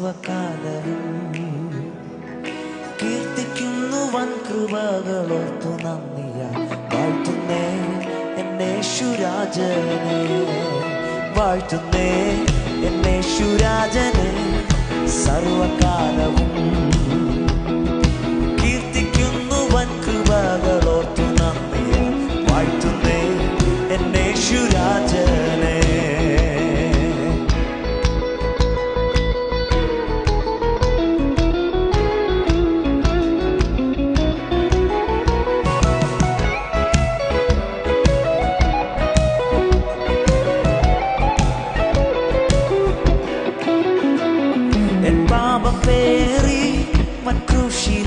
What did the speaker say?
സർവകാലവും കീർത്തിക്കുന്നു വൻ കൃപകളോർത്തു നന്ദിയാൽ വാഴ്ത്തുന്നേ എന്നേശുരാജനെ, വാഴ്ത്തുന്നേ എന്നേശുരാജനെ. സർവകാലവും കീർത്തിക്കുന്നു വൻ കൃപകളോർത്തു നന്ദിയാൽ വാഴ്ത്തുന്നേ എന്നേശുരാജനെ. പേറി വൻ ക്രൂശിൽ